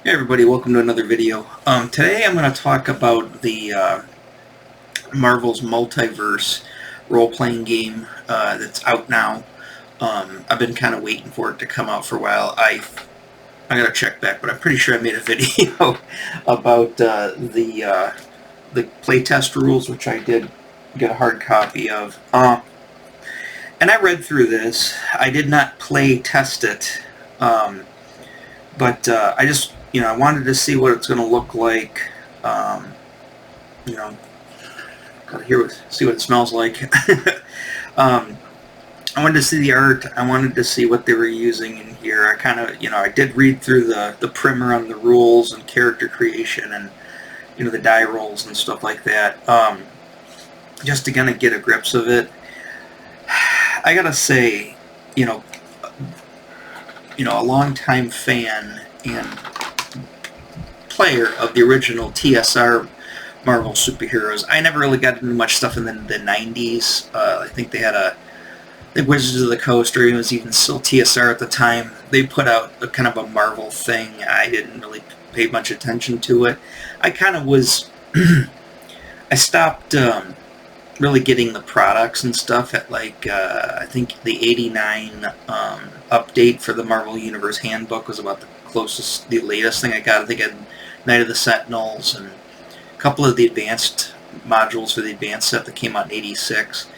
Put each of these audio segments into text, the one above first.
Hey everybody, welcome to another video. Today I'm going to talk about the Marvel's Multiverse role-playing game that's out now. I've been kind of waiting for it to come out for a while. I got to check back, but I'm pretty sure I made a video about the playtest rules, which I did get a hard copy of. And I read through this. I did not play test it, but I just I wanted to see what it's going to look like. See what it smells like. I wanted to see the art. I wanted to see what they were using in here. I kind of, I did read through the primer on the rules and character creation and, the die rolls and stuff like that, just to kind of get a grips of it. I gotta say, a longtime fan and player of the original TSR Marvel superheroes. I never really got into much stuff in the 90s. I think they had the Wizards of the Coast, or it was even still TSR at the time. They put out a kind of a Marvel thing. I didn't really pay much attention to it. I kind of was... I stopped really getting the products and stuff at I think the 89 update for the Marvel Universe Handbook was about the latest thing I got. I think I had Night of the Sentinels and a couple of the advanced modules for the advanced set that came out in 86.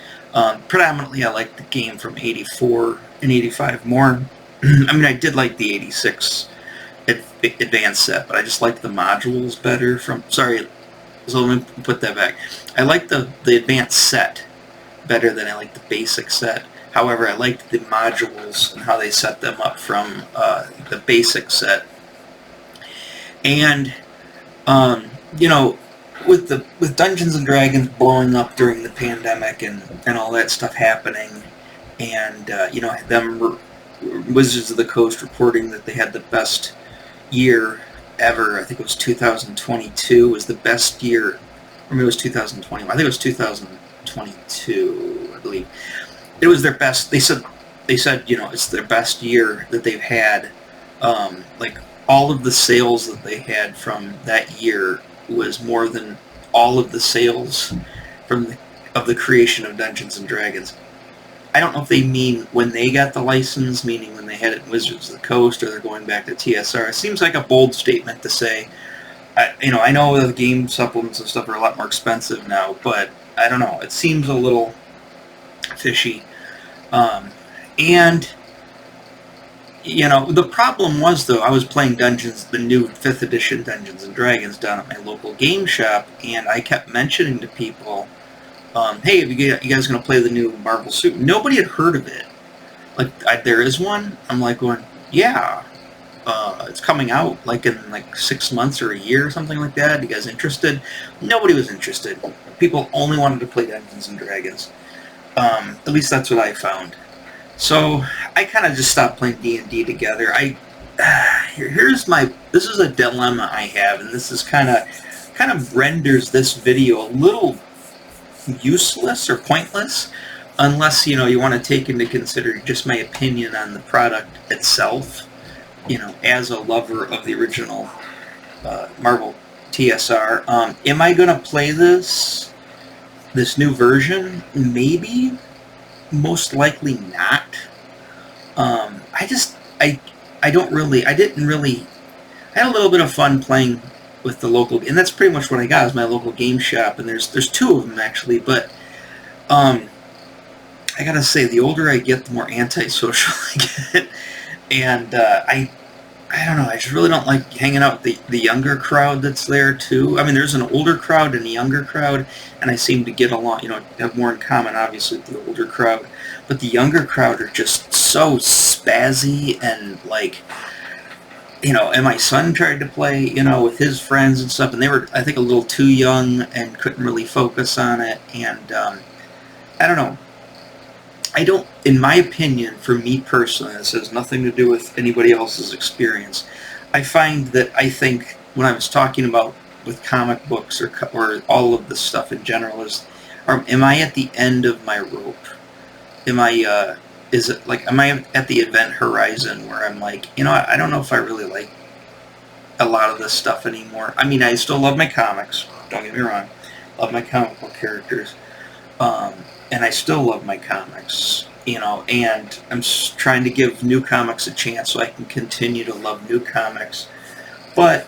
Predominantly I liked the game from 84 and 85 more. I mean, I did like the 86 advanced set, but I just liked the modules better so let me put that back. I liked the advanced set better than I liked the basic set. However, I liked the modules and how they set them up from the basic set. And with Dungeons and Dragons blowing up during the pandemic and all that stuff happening, and Wizards of the Coast reporting that they had the best year ever. I think it was 2022 was the best year, or maybe it was 2021. I think it was 2022, I believe. It was their best. They said it's their best year that they've had. All of the sales that they had from that year was more than all of the sales of the creation of Dungeons and Dragons. I don't know if they mean when they got the license, meaning when they had it in Wizards of the Coast, or they're going back to TSR. It seems like a bold statement to say. I know the game supplements and stuff are a lot more expensive now, but I don't know. It seems a little fishy. The problem was, though, I was playing the new 5th edition Dungeons and Dragons down at my local game shop, and I kept mentioning to people, hey, you guys going to play the new Marvel suit? Nobody had heard of it. There is one? I'm going, yeah. It's coming out in 6 months or a year or something like that. You guys interested? Nobody was interested. People only wanted to play Dungeons and Dragons. At least that's what I found. So I kind of just stopped playing D&D together. This is a dilemma I have, and this is kind of renders this video a little useless or pointless, unless you want to take into consideration just my opinion on the product itself. As a lover of the original Marvel TSR, am I going to play this new version? Maybe. Most likely not. I had a little bit of fun playing with the local, and that's pretty much what I got is my local game shop, and there's two of them actually, but I gotta say, the older I get, the more antisocial I get, and I don't know, I just really don't like hanging out with the younger crowd that's there too. I mean, there's an older crowd and a younger crowd, and I seem to get along, have more in common, obviously, with the older crowd. But the younger crowd are just so spazzy and and my son tried to play, with his friends and stuff, and they were, I think, a little too young and couldn't really focus on it, and I don't know. In my opinion, for me personally, this has nothing to do with anybody else's experience. I think when I was talking about with comic books or all of this stuff in general am I at the end of my rope? Am I at the event horizon where I'm I don't know if I really like a lot of this stuff anymore. I mean, I still love my comics. Don't get me wrong. Love my comic book characters. And I still love my comics, you know, and I'm trying to give new comics a chance so I can continue to love new comics. But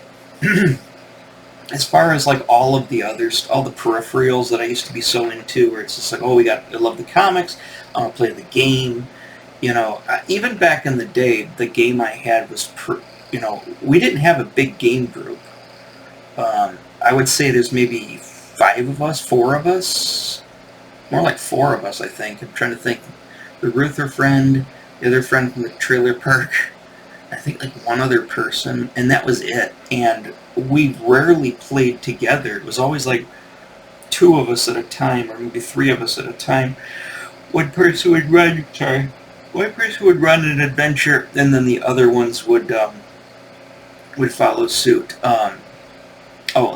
as far as like all of the others, all the peripherals that I used to be so into, where it's just like, oh, I love the comics, I want to play the game, you know, even back in the day, the game I had was, you know, we didn't have a big game group. I would say there's maybe 5 of us, 4 of us, more like 4 of us, I think. I'm trying to think. The Ruther friend, the other friend from the trailer park, I think like one other person, and that was it. And we rarely played together. It was always like 2 of us at a time, or maybe 3 of us at a time. One person would run an adventure, and then the other ones would follow suit. Let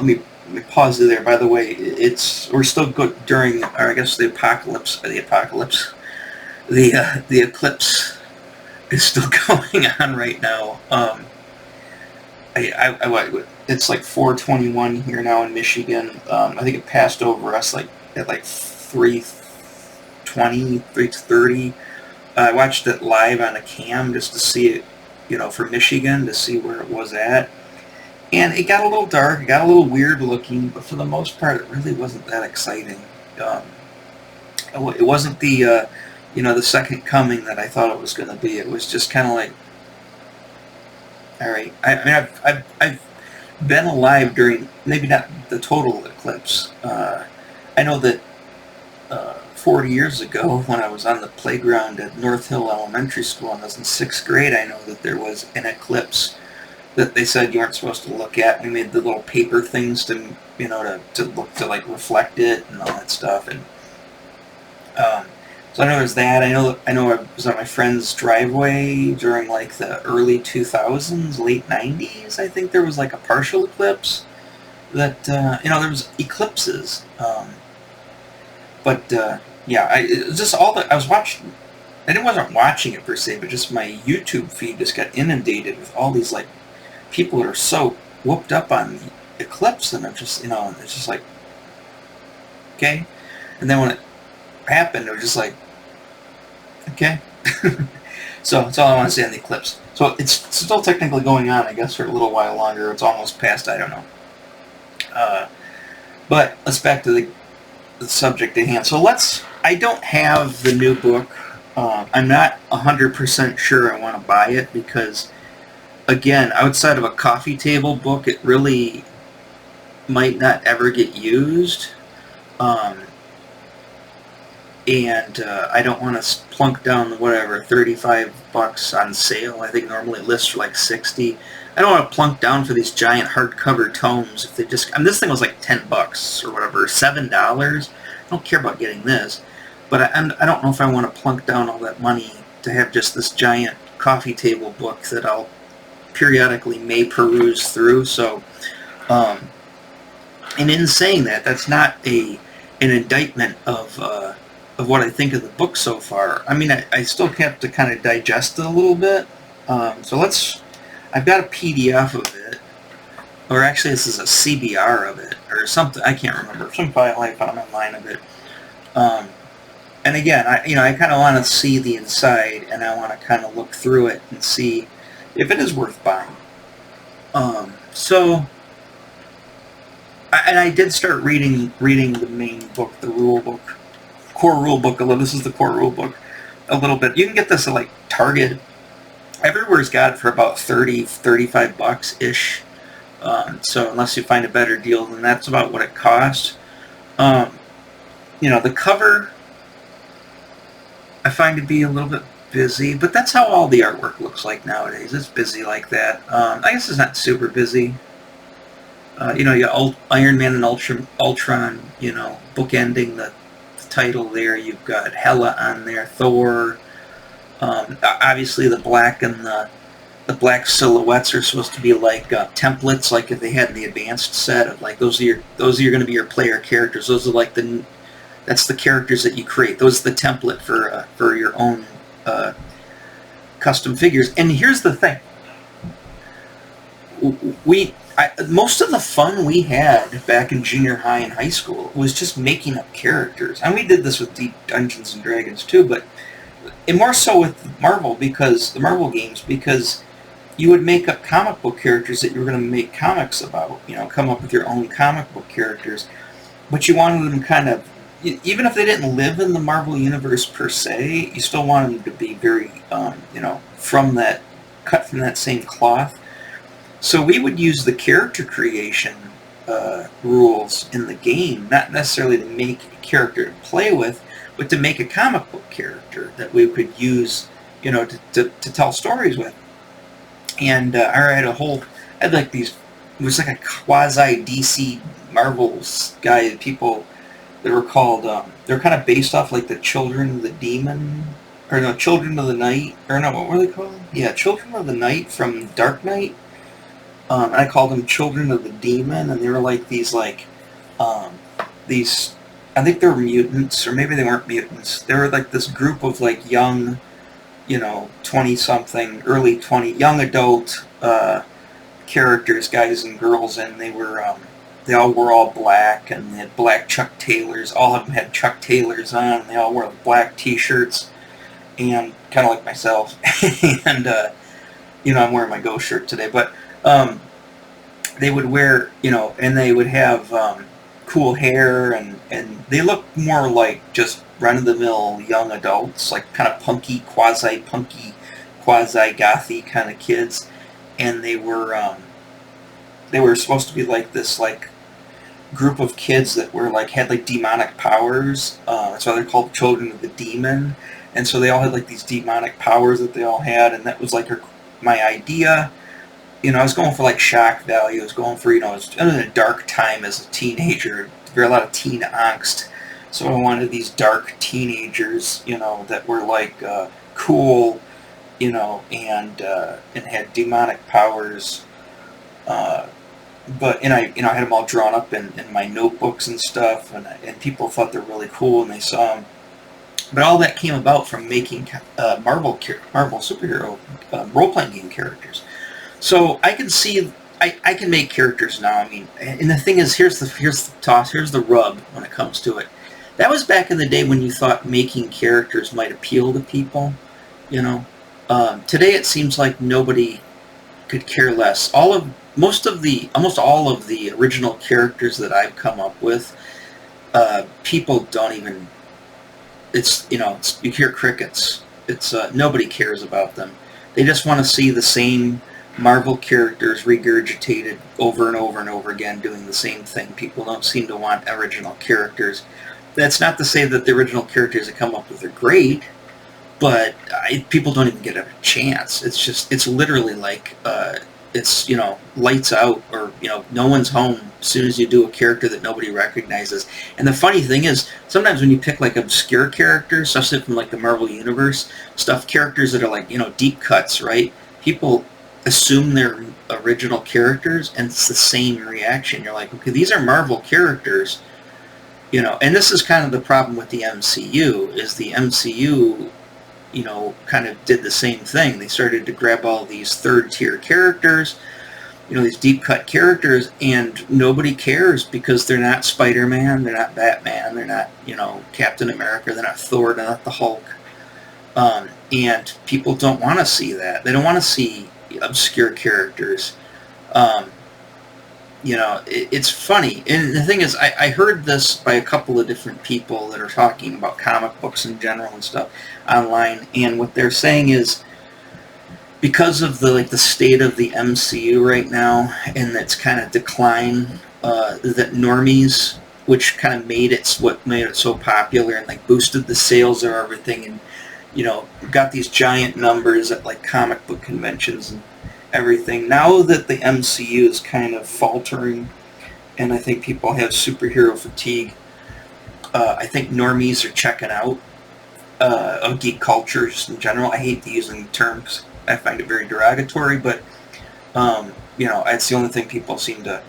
me pause you there. By the way, we're still good during, or I guess the eclipse is still going on right now. It's like 4:21 here now in Michigan. I think it passed over us like at like 3:20, 3:30. I watched it live on a cam just to see it, you know, for Michigan, to see where it was at. And it got a little dark, it got a little weird looking, but for the most part, it really wasn't that exciting. It wasn't the, the second coming that I thought it was going to be. It was just kind of like, all right. I mean, I've been alive during, maybe not the total eclipse. I know that 40 years ago, when I was on the playground at North Hill Elementary School and I was in 6th grade, I know that there was an eclipse that they said you weren't supposed to look at. We made the little paper things to, you know, to look, to like reflect it and all that stuff. And so I know there's that. I know I was on my friend's driveway during like the early 2000s, late 90s. I think there was like a partial eclipse. That there was eclipses. It was just all that I was watching. I wasn't watching it per se, but just my YouTube feed just got inundated with all these like people that are so whooped up on the eclipse, and I'm just, it's just like, okay. And then when it happened, it was just like, okay. So that's all I want to say on the eclipse. So it's still technically going on, I guess, for a little while longer. It's almost past, I don't know. But let's back to the subject at hand. So I don't have the new book. I'm not 100% sure I want to buy it because, again, outside of a coffee table book, it really might not ever get used. I don't want to plunk down $35 on sale. I think normally it lists for like 60. I don't want to plunk down for these giant hardcover tomes. If they just, this thing was like $10 or whatever, $7. I don't care about getting this, but I don't know if I want to plunk down all that money to have just this giant coffee table book that I'll periodically may peruse through. So, and in saying that, that's not an indictment of what I think of the book so far. I mean, I still have to kind of digest it a little bit. I've got a PDF of it, or actually this is a CBR of it, or something, I can't remember, some file I found online of it. And again, I kind of want to see the inside, and I want to kind of look through it and see if it is worth buying. And I did start reading the main book, the rule book, core rule book. This is the core rule book a little bit. You can get this at like Target. Everywhere's got it for about $35 ish. So unless you find a better deal, then that's about what it costs. The cover I find to be a little bit busy, but that's how all the artwork looks like nowadays. It's busy like that. I guess it's not super busy. You got Iron Man and Ultron, bookending the title there. You've got Hela on there, Thor. Obviously, the black and the black silhouettes are supposed to be like templates, like if they had the advanced set of like those are going to be your player characters. Those are like that's the characters that you create. Those are the template for your own custom figures. And here's the thing: most of the fun we had back in junior high and high school was just making up characters. And we did this with Deep Dungeons and Dragons too, but and more so with Marvel, because the Marvel games, because you would make up comic book characters that you were going to make comics about, come up with your own comic book characters, but you wanted them kind of, even if they didn't live in the Marvel universe per se, you still wanted them to be very, cut from that same cloth. So we would use the character creation rules in the game, not necessarily to make a character to play with, but to make a comic book character that we could use, to tell stories with. And I had like these, it was like a quasi DC Marvels guy, people that were called, they're kind of based off like the Children of the Demon, or no, Children of the Night, or no, what were they called? Yeah, Children of the Night from Dark Knight. And I called them Children of the Demon, and they were like these, these, I think they were mutants, or maybe they weren't mutants. They were like this group of like young, 20-something, early 20, young adult characters, guys and girls, and they were, they all wore all black, and they had black Chuck Taylors. All of them had Chuck Taylors on, and they all wore black t-shirts, and kind of like myself. And, I'm wearing my Ghost shirt today, but they would wear, and they would have cool hair, and they looked more like just run-of-the-mill young adults, like kind of punky, quasi-punky, quasi-gothy kind of kids. And they were supposed to be like this, like, group of kids that were like, had like demonic powers. That's why they're called Children of the Demon. And so they all had like these demonic powers that they all had, and that was like my idea. I was going for like shock value. I was going for, I was in a dark time as a teenager. There were a lot of teen angst. So I wanted these dark teenagers, that were like cool, and had demonic powers. But I had them all drawn up in my notebooks and stuff, and people thought they're really cool, and they saw them. But all that came about from making Marvel superhero role-playing game characters. So I can see, I can make characters now. I mean, and the thing is, here's the rub when it comes to it. That was back in the day when you thought making characters might appeal to people. Today it seems like nobody could care less. Almost all of the original characters that I've come up with, people don't even. You hear crickets. It's nobody cares about them. They just want to see the same Marvel characters regurgitated over and over and over again, doing the same thing. People don't seem to want original characters. That's not to say that the original characters that come up with are great, but people don't even get a chance. It's literally like, it's, lights out, or, no one's home as soon as you do a character that nobody recognizes. And the funny thing is, sometimes when you pick like obscure characters, especially from like the Marvel Universe stuff, characters that are like, deep cuts, right? People assume they're original characters, and it's the same reaction. You're like, okay, these are Marvel characters, and this is kind of the problem with the MCU, is the MCU, kind of did the same thing. They started to grab all these third-tier characters, these deep-cut characters, and nobody cares because they're not Spider-Man, they're not Batman, they're not, Captain America, they're not Thor, they're not the Hulk. And people don't want to see that. They don't want to see obscure characters. It's funny. And the thing is, I heard this by a couple of different people that are talking about comic books in general and stuff online, and what they're saying is, because of the state of the MCU right now, and its kind of decline, that normies, which kind of made it so popular and like boosted the sales of everything, and got these giant numbers at like comic book conventions and everything. Now that the MCU is kind of faltering, and I think people have superhero fatigue, I think normies are checking out of geek culture just in general. I hate using the terms. I find it very derogatory, but it's the only thing people seem to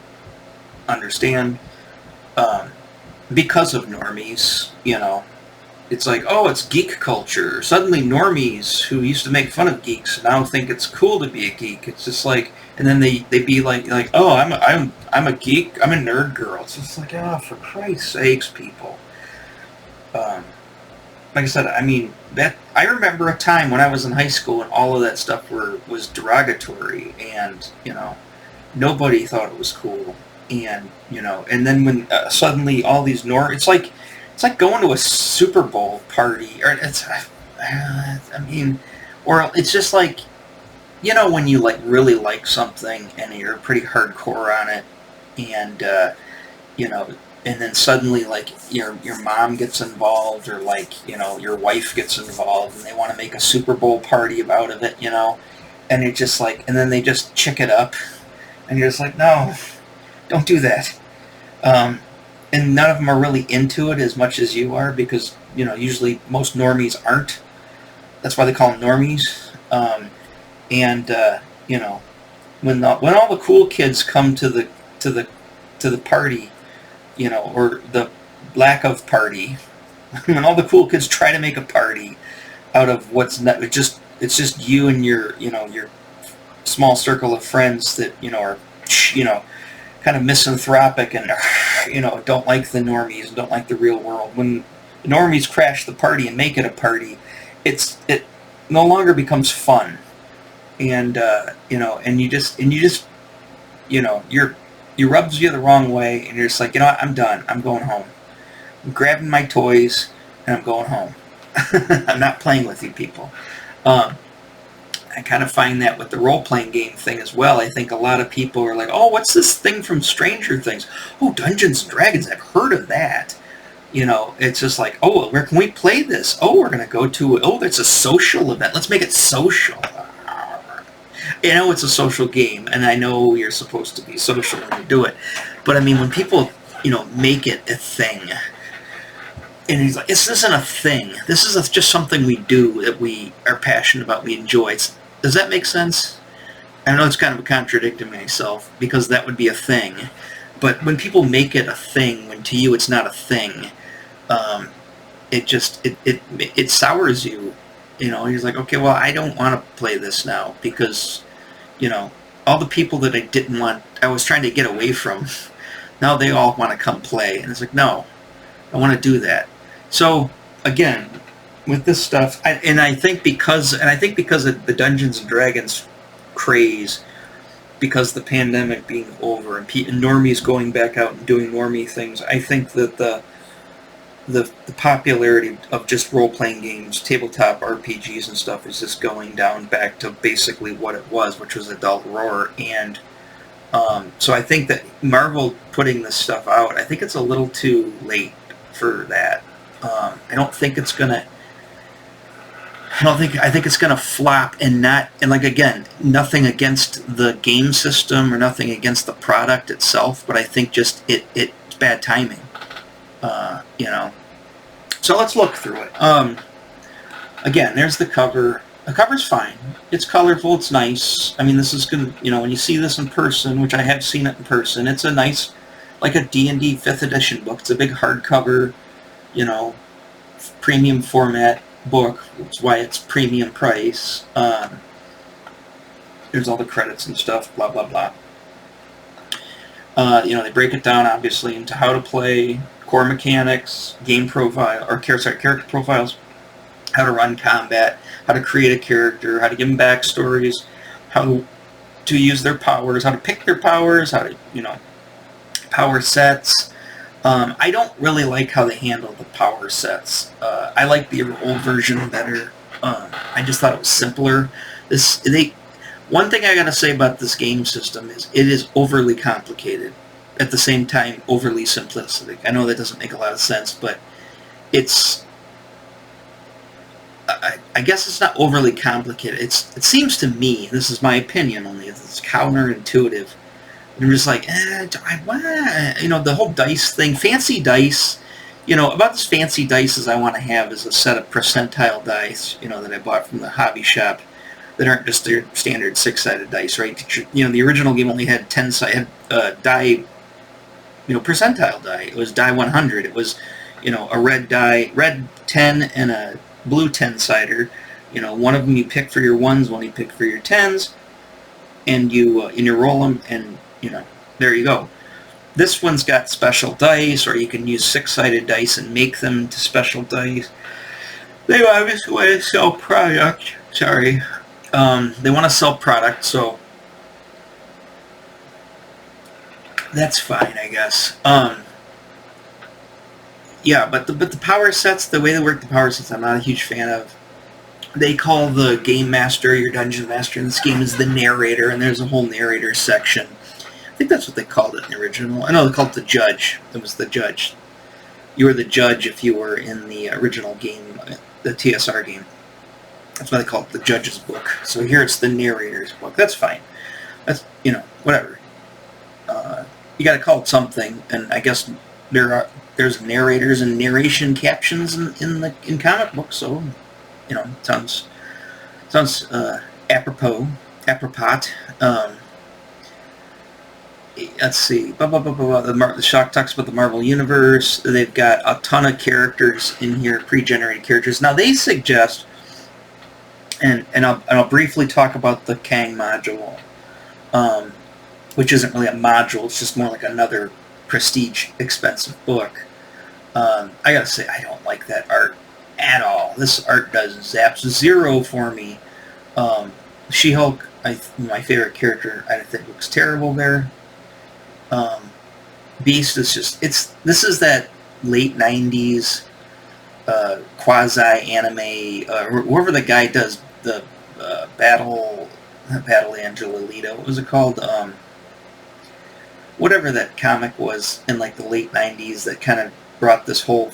understand. Because of normies, it's like, oh, it's geek culture. Suddenly normies who used to make fun of geeks now think it's cool to be a geek. It's just like, and then they be like, oh, I'm a geek, I'm a nerd girl. It's just like, oh, for Christ's sakes, people. Like I said, I mean, that I remember a time when I was in high school and all of that stuff was derogatory, and nobody thought it was cool, and and then when suddenly all these it's like going to a Super Bowl party, or I mean, or it's just like when you like really like something and you're pretty hardcore on it, and you know, and then suddenly like your mom gets involved, or like your wife gets involved, and they want to make a Super Bowl party about it, and it just like, and then they just chick it up, and you're just like, no, don't do that. And none of them are really into it as much as you are, because usually most normies aren't. That's why they call them normies. And when all the cool kids come to the party, or the lack of party, when all the cool kids try to make a party out of what's not, it's just you and your small circle of friends that are kind of misanthropic and don't like the normies and don't like the real world. When the normies crash the party and make it a party, it no longer becomes fun. And and you just you rubs you the wrong way, and you're just like, I'm done. I'm going home. I'm grabbing my toys and I'm going home. I'm not playing with you people. I kind of find that with the role-playing game thing as well. I think a lot of people are like, oh, what's this thing from Stranger Things? Oh, Dungeons and Dragons. I've heard of that. It's just like, oh, where can we play this? Oh, we're going to go to, it's a social event. Let's make it social. It's a social game, and I know you're supposed to be social when you do it. But I mean, when people, make it a thing, and he's like, this isn't a thing. This is just something we do that we are passionate about, we enjoy. Does that make sense? I know it's kind of contradicting myself, because that would be a thing. But when people make it a thing, when to you it's not a thing, it sours you. He's like, okay, well, I don't want to play this now, because all the people that I was trying to get away from, now they all want to come play. And it's like, no, I want to do that. So again, with this stuff, I think because of the Dungeons and Dragons craze, because the pandemic being over and normies going back out and doing normie things, I think that the popularity of just role-playing games, tabletop RPGs and stuff, is just going down back to basically what it was, which was adult horror. And so I think that Marvel putting this stuff out, I think it's a little too late for that. I think it's gonna flop, and like, again, nothing against the game system or nothing against the product itself, but I think just it's bad timing. So let's look through it. Again, there's the cover. The cover's fine. It's colorful. It's nice. I mean, this is gonna, when you see this in person, which I have seen it in person, it's a nice, like a D&D 5th edition book. It's a big hardcover, premium format book. That's why it's premium price. There's all the credits and stuff. Blah blah blah. They break it down obviously into how to play, core mechanics, game profile, or character profiles, how to run combat, how to create a character, how to give them backstories, how to use their powers, how to pick their powers, how to, power sets. I don't really like how they handle the power sets. I like the old version better. I just thought it was simpler. One thing I gotta say about this game system is it is overly complicated. At the same time, overly simplistic. I know that doesn't make a lot of sense, but it's... I guess it's not overly complicated. It seems to me, this is my opinion only, it's counterintuitive. And I'm just like, the whole dice thing, fancy dice, about as fancy dice as I want to have is a set of percentile dice, that I bought from the hobby shop, that aren't just their standard 6-sided dice, right? The original game only had 10-sided die, percentile die. It was die 100. It was, a red 10 and a blue 10-sider. One of them you pick for your 1s, one you pick for your 10s. and you roll them, and there you go. This one's got special dice, or you can use 6-sided dice and make them into special dice. They obviously want to sell product. Sorry, they want to sell product, so that's fine, I guess. Yeah, but the power sets, the way they work the power sets, I'm not a huge fan of. They call the game master, your dungeon master in this game, is the narrator, and there's a whole narrator section. I think that's what they called it in the original. I know they called it the judge. It was the judge. You were the judge if you were in the original game, the TSR game. That's why they call it the judge's book. So here it's the narrator's book. That's fine. That's, whatever. You got to call it something, and I guess there's narrators and narration captions in comic books, so sounds apropos. Let's see. The Shock talks about the Marvel Universe. They've got a ton of characters in here, pre-generated characters. Now they suggest, and I'll briefly talk about the Kang module, which isn't really a module. It's just more like another prestige, expensive book. I gotta say, I don't like that art at all. This art does zaps zero for me. She-Hulk, my favorite character, I think looks terrible there. Beast is just, this is that late 90s quasi-anime, whoever the guy does the Battle Angel Alita, what was it called? Whatever that comic was in like the late 90s that kind of brought this whole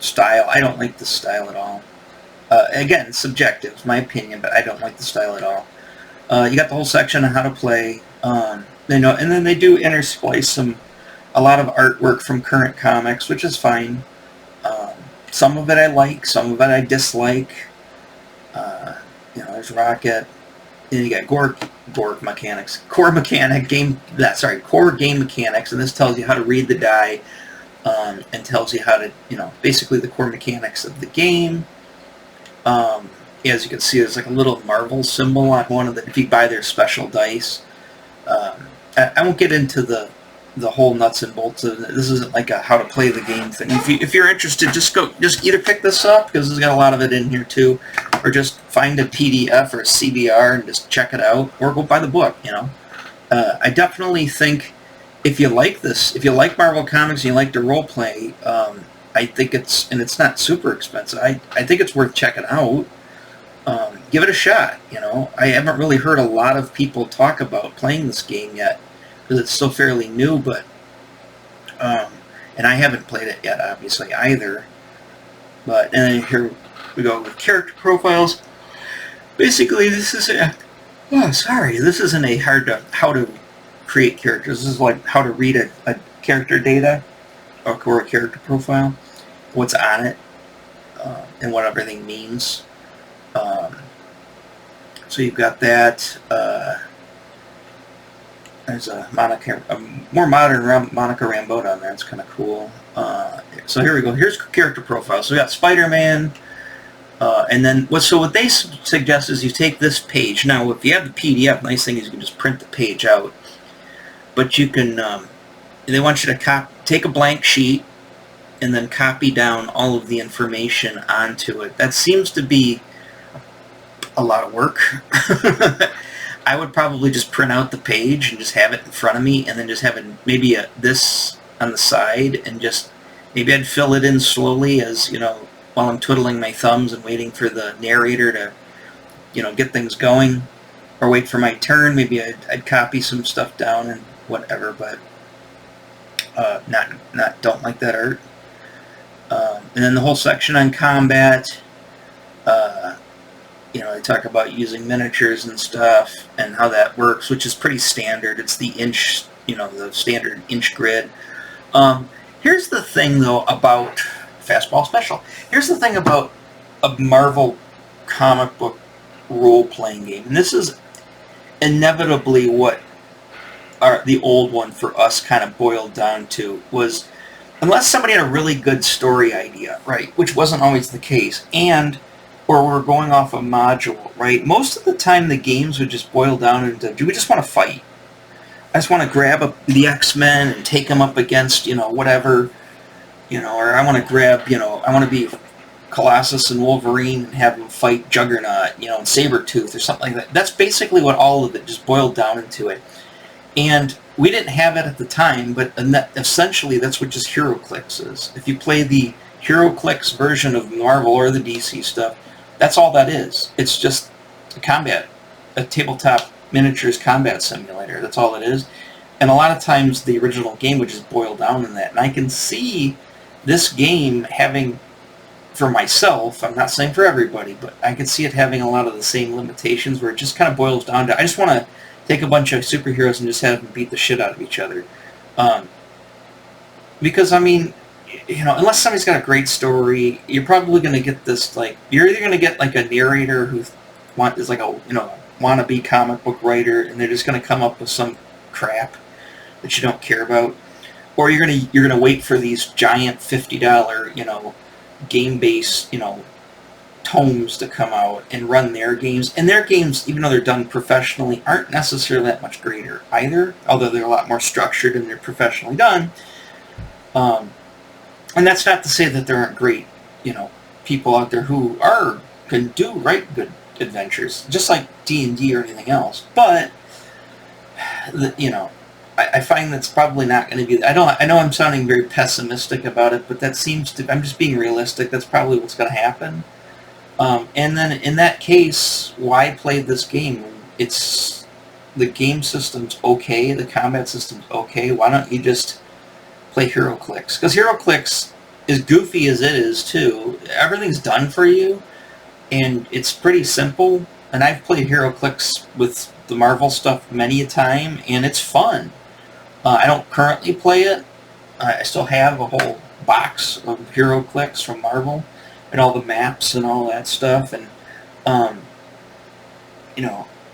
style. I don't like this style at all. Again, subjective, it's my opinion, but I don't like the style at all. You got the whole section on how to play, and then they do intersplice a lot of artwork from current comics, which is fine. Some of it I like, some of it I dislike. There's Rocket. Then you got core game mechanics, and this tells you how to read the die, and tells you how to, basically the core mechanics of the game. As you can see, there's like a little Marvel symbol on one of the, if you buy their special dice. I won't get into the whole nuts and bolts of it. This isn't like a how to play the game thing. If you're interested, just either pick this up, because it's got a lot of it in here too, or just find a PDF or a CBR and just check it out, or go buy the book. I definitely think if you like this, if you like Marvel Comics and you like to role play, I think it's not super expensive. I think it's worth checking out. Give it a shot. I haven't really heard a lot of people talk about playing this game yet, because it's still fairly new, but and I haven't played it yet, obviously, either. But, and then here we go with character profiles. Basically, this is this isn't a how to create characters. This is like how to read a character data, or a character profile, what's on it, and what everything means. So you've got that. There's a more modern Monica Rambeau on there. It's kind of cool. So here we go. Here's character profile. So we got Spider-Man, and then what they suggest is you take this page. Now, if you have the PDF, nice thing is you can just print the page out. But you can. They want you to take a blank sheet and then copy down all of the information onto it. That seems to be a lot of work. I would probably just print out the page and just have it in front of me, and then just have it maybe this on the side, and just maybe I'd fill it in slowly as while I'm twiddling my thumbs and waiting for the narrator to get things going, or wait for my turn. Maybe I'd copy some stuff down and whatever, but don't like that art. And then the whole section on combat. They talk about using miniatures and stuff and how that works, which is pretty standard. It's the inch, the standard inch grid. Here's the thing, though, about Fastball Special. Here's the thing about a Marvel comic book role-playing game, and this is inevitably what the old one for us kind of boiled down to, was unless somebody had a really good story idea, right, which wasn't always the case, and or we're going off a module, right? Most of the time the games would just boil down into, do we just want to fight? I just want to grab the X-Men and take them up against, whatever, or I want to grab, I want to be Colossus and Wolverine and have them fight Juggernaut, and Sabretooth or something like that. That's basically what all of it just boiled down into it. And we didn't have it at the time, but essentially that's what just HeroClix is. If you play the HeroClix version of Marvel or the DC stuff, that's all that is. It's just a tabletop miniatures combat simulator. That's all it is. And a lot of times the original game would just boil down in that. And I can see this game having, for myself, I'm not saying for everybody, but I can see it having a lot of the same limitations where it just kind of boils down to, I just want to take a bunch of superheroes and just have them beat the shit out of each other. Because, unless somebody's got a great story, you're probably going to get this, you're either going to get a narrator who is like a, wannabe comic book writer, and they're just going to come up with some crap that you don't care about, or you're going to wait for these giant $50, game-based, tomes to come out and run their games. And their games, even though they're done professionally, aren't necessarily that much greater either, although they're a lot more structured and they're professionally done. And that's not to say that there aren't great, people out there who can write good adventures, just like D&D or anything else. But, I find that's probably not going to be... I know I'm sounding very pessimistic about it, but that seems to... I'm just being realistic. That's probably what's going to happen. And then in that case, why play this game? The game system's okay, the combat system's okay. Why don't you just play HeroClix? Because HeroClix, as goofy as it is too, everything's done for you, and it's pretty simple. And I've played HeroClix with the Marvel stuff many a time, and it's fun. I don't currently play it. I still have a whole box of HeroClix from Marvel, and all the maps and all that stuff, and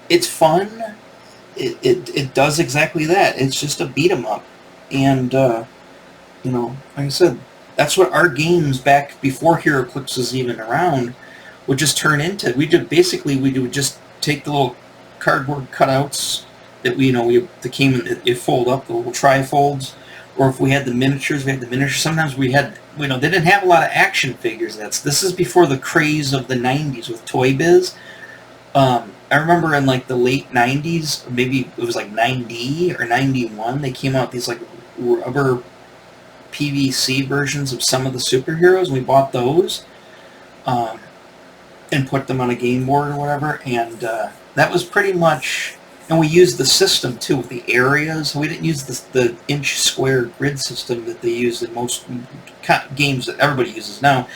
it's fun. It does exactly that. It's just a beat 'em up, and like I said, that's what our games back before HeroClix was even around would just turn into. We would just take the little cardboard cutouts that that came in, it fold up, the little trifolds, or if we had the miniatures, Sometimes we had, they didn't have a lot of action figures. This is before the craze of the 90s with Toy Biz. I remember in the late 90s, maybe it was 90 or 91, they came out with these rubber PVC versions of some of the superheroes. We bought those and put them on a game board or whatever, and that was pretty much... And we used the system, too, with the areas. We didn't use the inch square grid system that they use in most games that everybody uses now.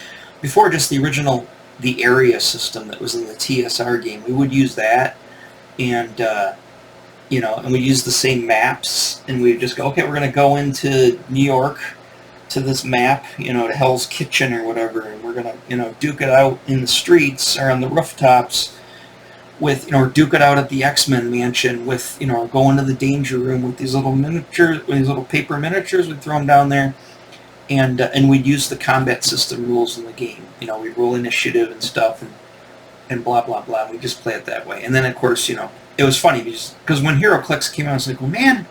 Before, just the original, the area system that was in the TSR game. We would use that, and, and we use the same maps, and we'd just go, okay, we're going to go into New York to this map, to Hell's Kitchen or whatever, and we're going to, duke it out in the streets or on the rooftops with, or duke it out at the X-Men mansion with, go into the danger room with these little miniatures, these little paper miniatures. We'd throw them down there, and we'd use the combat system rules in the game. We'd roll initiative and stuff, and blah, blah, blah. We just play it that way. And then, of course, it was funny because when HeroClix came out, I was like, well, man,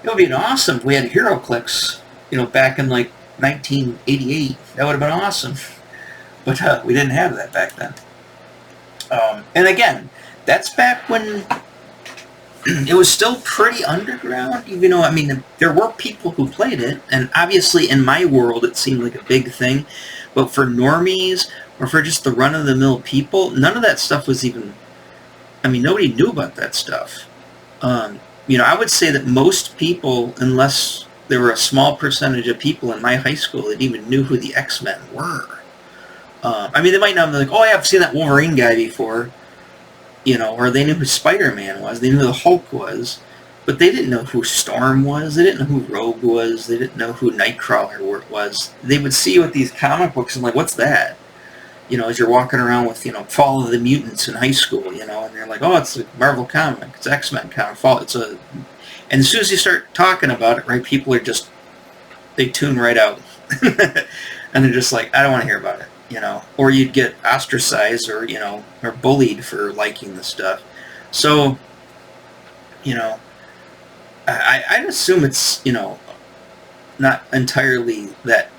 it would be awesome if we had HeroClix, back in 1988. That would have been awesome. But we didn't have that back then. And again, that's back when it was still pretty underground, even though, there were people who played it, and obviously in my world it seemed like a big thing, but for normies, or for just the run-of-the-mill people, none of that stuff was even, nobody knew about that stuff. I would say that most people, unless there were a small percentage of people in my high school that even knew who the X-Men were. They might not be like, oh, I've seen that Wolverine guy before, or they knew who Spider-Man was, they knew who the Hulk was, but they didn't know who Storm was, they didn't know who Rogue was, they didn't know who Nightcrawler was. They would see with these comic books and what's that? As you're walking around with, Fall of the Mutants in high school, and you're like, oh, it's a Marvel comic, it's X-Men comic, and as soon as you start talking about it, right, people are just, they tune right out. And they're just like, I don't want to hear about it. you know, or you'd get ostracized or, you know, or bullied for liking the stuff. So, you know, I'd assume it's, you know, not entirely that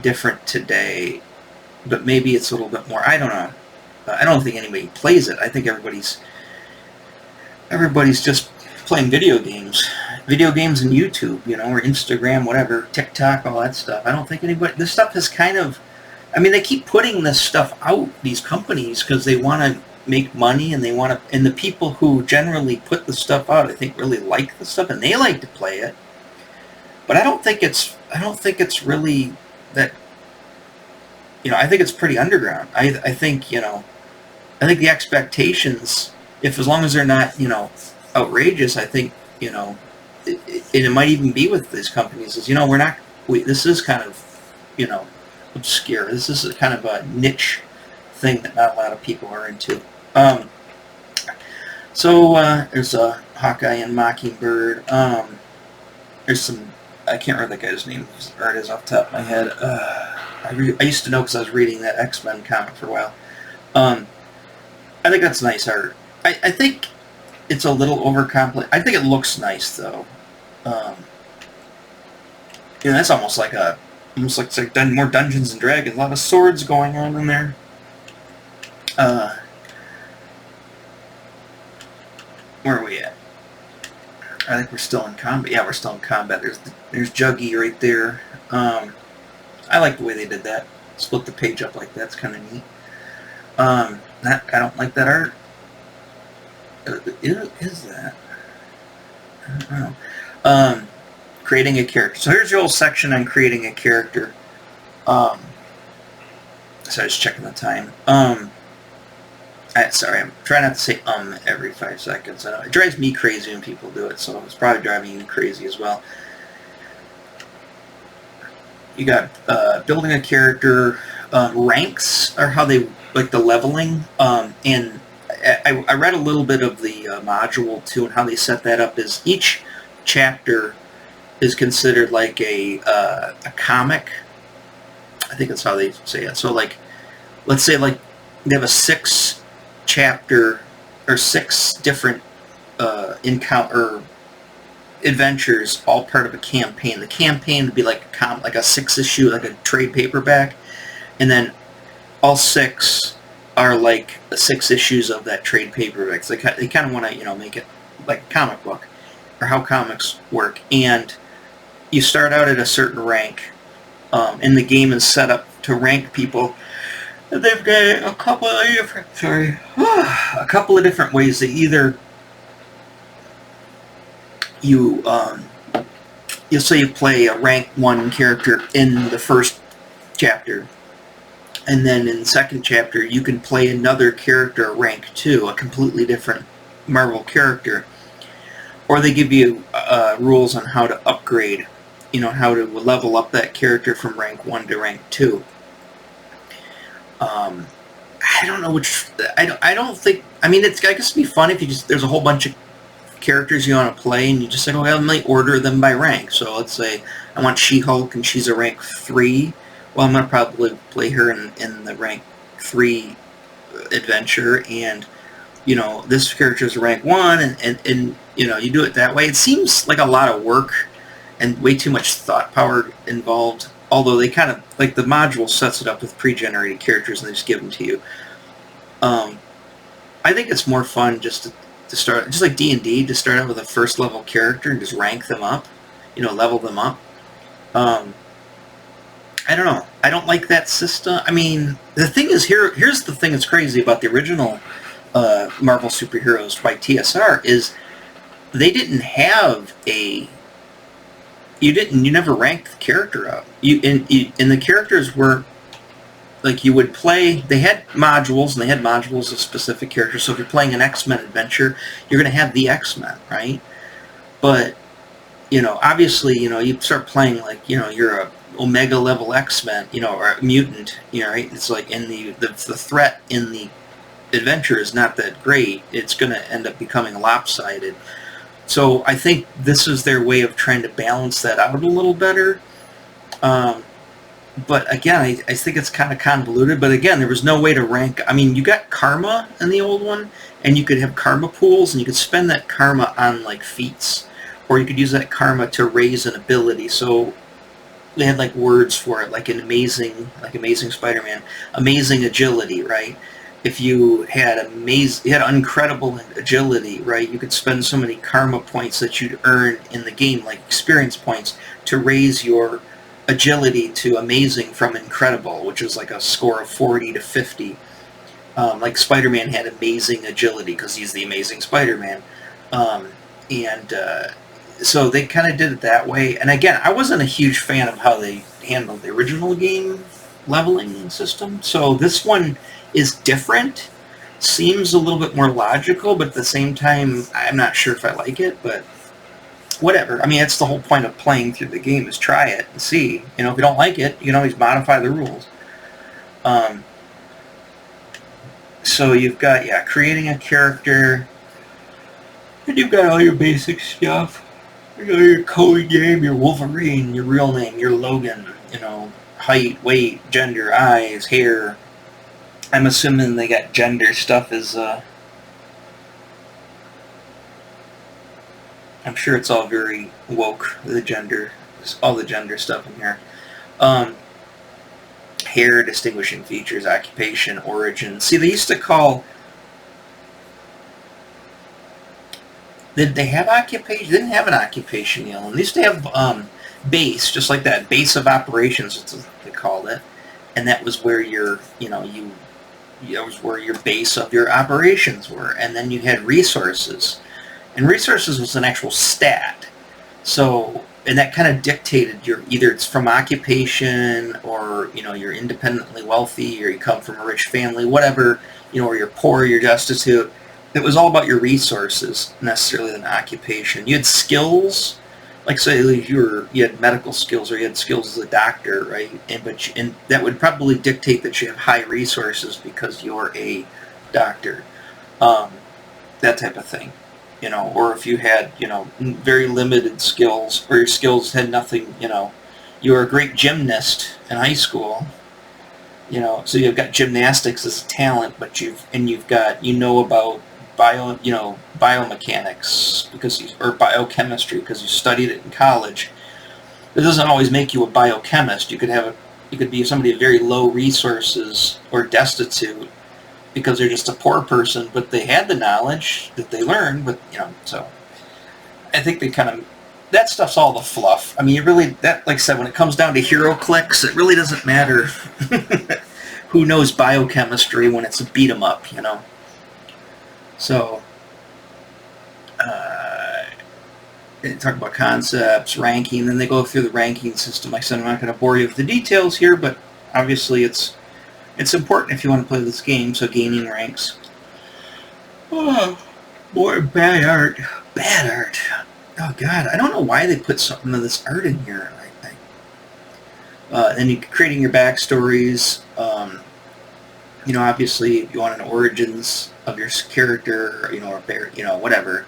different today, but maybe it's a little bit more. I don't know. I don't think anybody plays it. I think everybody's just playing video games and YouTube, you know, or Instagram, whatever, TikTok, all that stuff. I don't think anybody. This stuff is kind of. I mean, they keep putting this stuff out, these companies, because they want to make money, and they want to. And the people who generally put the stuff out, I think, really like the stuff, and they like to play it. But I don't think it's really that. You know, I think it's pretty underground. I think, you know, I think the expectations, if as long as they're not, you know, outrageous, I think, you know, it might even be with these companies is, you know, this is kind of, you know, obscure. This is a kind of a niche thing that not a lot of people are into. So there's a Hawkeye and Mockingbird. There's some, I can't remember the guy's name, or it is off the top of my head. I used to know because I was reading that X-Men comic for a while. I think that's nice art. I think it's a little overcomplicated. I think it looks nice though. You know, that's almost like more Dungeons and Dragons. A lot of swords going on in there. Where are we at? I think we're still in combat. Yeah, we're still in combat. There's Juggy right there. I like the way they did that. Split the page up like that. It's kind of neat. I don't like that art. Is that? I don't know. Creating a character. So here's your whole section on creating a character. So I was checking the time. Sorry, I'm trying not to say every 5 seconds. I know it drives me crazy when people do it, so it's probably driving you crazy as well. You got building a character. Ranks are how they like the leveling. And I read a little bit of the module too, and how they set that up is each chapter is considered like a comic. I think that's how they say it. So like, let's say like they have a 6-chapter or 6 different encounter adventures, all part of a campaign. The campaign would be like a 6-issue, like a trade paperback, and then all 6 are like the 6 issues of that trade paperback. So they kind of want to, you know, make it like a comic book, or how comics work. And you start out at a certain rank, and the game is set up to rank people. And they've got a couple of different ways. That either you'll say you play a rank 1 character in the first chapter, and then in the second chapter you can play another character rank 2, a completely different Marvel character. Or they give you rules on how to upgrade, you know, how to level up that character from rank 1 to rank 2. I don't know which. I don't think. I mean, I guess it'd be fun if you there's a whole bunch of characters you want to play, and you just say, okay, I might order them by rank. So let's say I want She-Hulk, and she's a rank 3. Well, I'm gonna probably play her in the rank 3 adventure, and you know, this character is a rank 1, and you know, you do it that way. It seems like a lot of work and way too much thought power involved. Although they kind of, like, the module sets it up with pre-generated characters and they just give them to you. I think it's more fun just to start, just like D&D, to start out with a first level character and just rank them up, you know, level them up. I don't know. I don't like that system. I mean, the thing is, here's the thing that's crazy about the original Marvel Superheroes by TSR is they didn't have a... You never ranked the character up. And the characters weren't, like, you would play, they had modules, and they had modules of specific characters. So if you're playing an X-Men adventure, you're going to have the X-Men, right? But, you know, obviously, you know, you start playing, like, you know, you're a Omega level X-Men, you know, or a mutant, you know, right? It's like, in the threat in the adventure is not that great. It's going to end up becoming lopsided. So I think this is their way of trying to balance that out a little better. but again, I think it's kind of convoluted. But again, there was no way to rank. I mean, you got karma in the old one, and you could have karma pools, and you could spend that karma on like feats, or you could use that karma to raise an ability. So they had like words for it, like Amazing Spider-Man, amazing agility, right? If you had incredible agility, right? You could spend so many karma points that you'd earn in the game, like experience points, to raise your agility to amazing from incredible, which is like a score of 40 to 50. Like Spider-Man had amazing agility because he's the Amazing Spider-Man, and so they kind of did it that way. And again, I wasn't a huge fan of how they handled the original game leveling system. So this one is different, seems a little bit more logical, but at the same time, I'm not sure if I like it, but whatever. I mean, that's the whole point of playing through the game, is try it and see. You know, if you don't like it, you can always modify the rules. So you've got, creating a character, and you've got all your basic stuff. You know, your code name, your Wolverine, your real name, your Logan, you know, height, weight, gender, eyes, hair. I'm assuming they got gender stuff as, I'm sure it's all very woke, all the gender stuff in here. Hair, distinguishing features, occupation, origin. See, they used to call... Did they have occupation? They didn't have an occupation yet. They used to have base, just like that. Base of operations, that's what they called it. And that was where your, that was where your base of your operations were. And then you had resources. And resources was an actual stat. So, and that kind of dictated your, either it's from occupation, or, you're independently wealthy, or you come from a rich family, whatever, or you're poor, you're destitute. It was all about your resources, necessarily than occupation. You had skills, like say you had medical skills, or you had skills as a doctor, right? And that would probably dictate that you have high resources because you're a doctor, that type of thing, Or if you had, very limited skills, or your skills had nothing, you were a great gymnast in high school. So you've got gymnastics as a talent, but you've got, about biomechanics or biochemistry because you studied it in college. It doesn't always make you a biochemist. You could be somebody of very low resources or destitute because they're just a poor person, but they had the knowledge that they learned. But so I think they kind of, that stuff's all the fluff. I mean, like I said, when it comes down to hero clicks, it really doesn't matter who knows biochemistry when it's a beat 'em up, So, they talk about concepts, ranking, then they go through the ranking system. Like I said, I'm not going to bore you with the details here, but obviously it's important if you want to play this game, so gaining ranks. Oh, more bad art. Bad art. Oh, God, I don't know why they put some of this art in here. Then you're creating your backstories. Obviously, if you want an origins of your character, or whatever,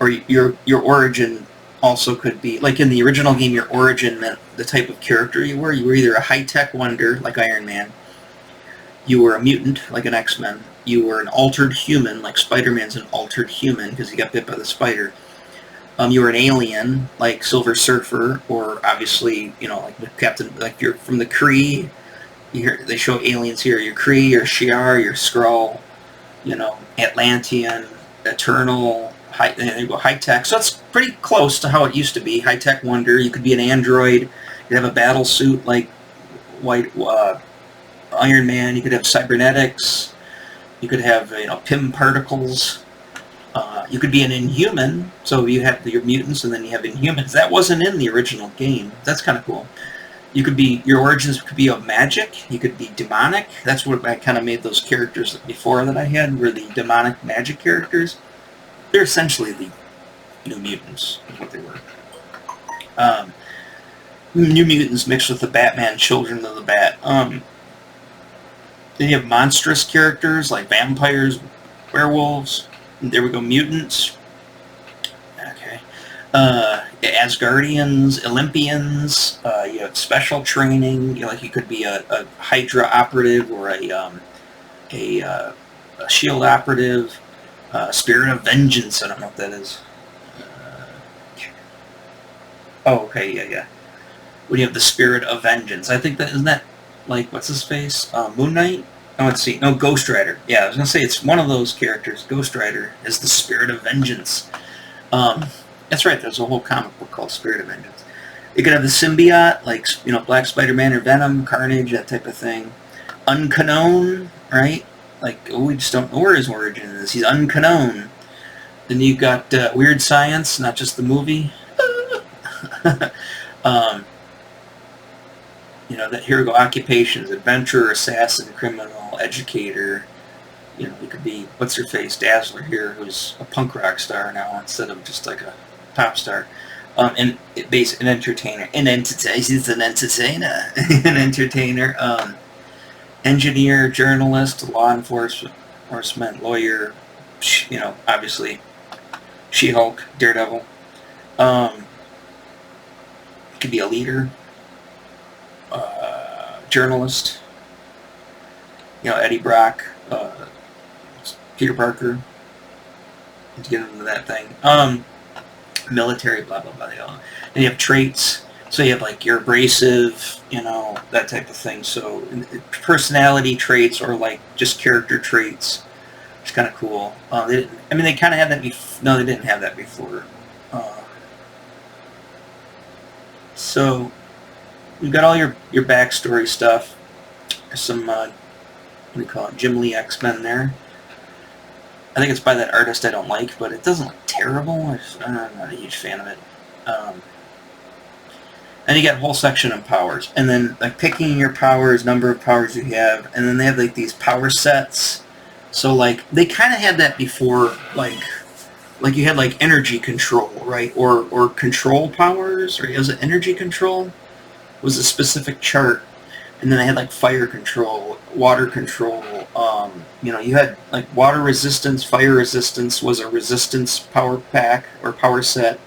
or your origin also could be, like in the original game, your origin meant the type of character you were. You were either a high-tech wonder, like Iron Man, you were a mutant, like an X-Men, you were an altered human, like Spider-Man's an altered human, because he got bit by the spider. You were an alien, like Silver Surfer, or obviously, like Captain, like you're from the Kree. They show aliens here. Your Kree, your Shi'ar, your Skrull, Atlantean, Eternal, high-tech. So it's pretty close to how it used to be. High-tech wonder. You could be an android. You'd have a battle suit like Iron Man. You could have cybernetics. You could have, PIM particles. You could be an Inhuman. So you have your mutants, and then you have Inhumans. That wasn't in the original game. That's kind of cool. Your origins could be of magic. You could be demonic. That's what I kind of made those characters before that I had, were the demonic magic characters. They're essentially the New Mutants, is what they were. New Mutants mixed with the Batman Children of the Bat. Then you have monstrous characters like vampires, werewolves. There we go, mutants. Okay. Asgardians, Olympians, you have special training. You know, like you could be a Hydra operative or a Shield operative. Spirit of Vengeance. I don't know what that is. Oh, okay, yeah. When you have the Spirit of Vengeance, I think that isn't that like what's his face? Moon Knight. Oh, let's see. No, Ghost Rider. Yeah, I was gonna say it's one of those characters. Ghost Rider is the Spirit of Vengeance. That's right. There's a whole comic book called Spirit of Vengeance. You could have the symbiote, like Black Spider-Man or Venom, Carnage, that type of thing. Unknown, right? Like we just don't know where his origin is. He's unknown. Then you've got Weird Science, not just the movie. That here we go. Occupations: adventurer, assassin, criminal, educator. You could be what's her face, Dazzler here, who's a punk rock star now instead of just like a pop star. An entertainer, an entertainer, an entertainer. Engineer, journalist, law enforcement, lawyer. Obviously, She-Hulk, Daredevil. Could be a leader, journalist. Eddie Brock, Peter Parker. To get into that thing. Military, blah blah blah. And you have traits. So you have like you're abrasive, that type of thing. So personality traits or like just character traits. It's kind of cool. They kind of had that before. No, they didn't have that before. So you've got all your backstory stuff. There's some what do you call it? Jim Lee X-Men there. I think it's by that artist I don't like, but it doesn't look terrible. I'm not a huge fan of it. And you get a whole section on powers, and then like picking your powers, number of powers you have, and then they have like these power sets. So like they kind of had that before, like you had like energy control, right, or control powers, or was it energy control? It was a specific chart, and then they had like fire control, water control. You had like water resistance, fire resistance was a resistance power pack or power set.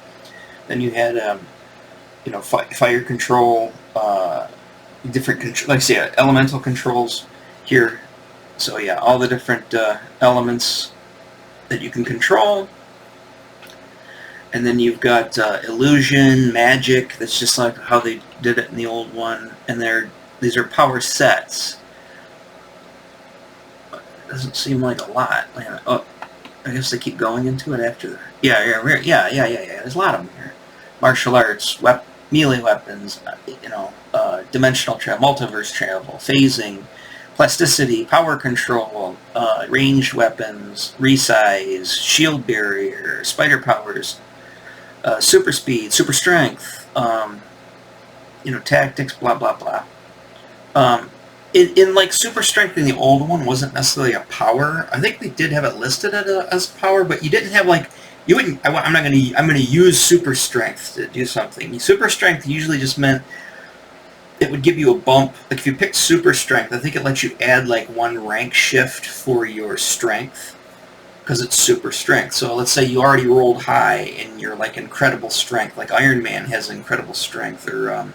Then you had fire control, different like say elemental controls here. So yeah, all the different elements that you can control. And then you've got illusion, magic. That's just like how they did it in the old one. And these are power sets. Doesn't seem like a lot. Oh, I guess they keep going into it after. Yeah. There's a lot of them here. Martial arts, melee weapons, dimensional travel, multiverse travel, phasing, plasticity, power control, ranged weapons, resize, shield barrier, spider powers, super speed, super strength, tactics, blah blah blah. In like super strength in the old one wasn't necessarily a power. I think they did have it listed as power, but you didn't have like you wouldn't. I'm gonna use super strength to do something. Super strength usually just meant it would give you a bump. Like if you picked super strength, I think it lets you add like one rank shift for your strength because it's super strength. So let's say you already rolled high and you're like incredible strength, like Iron Man has incredible strength, or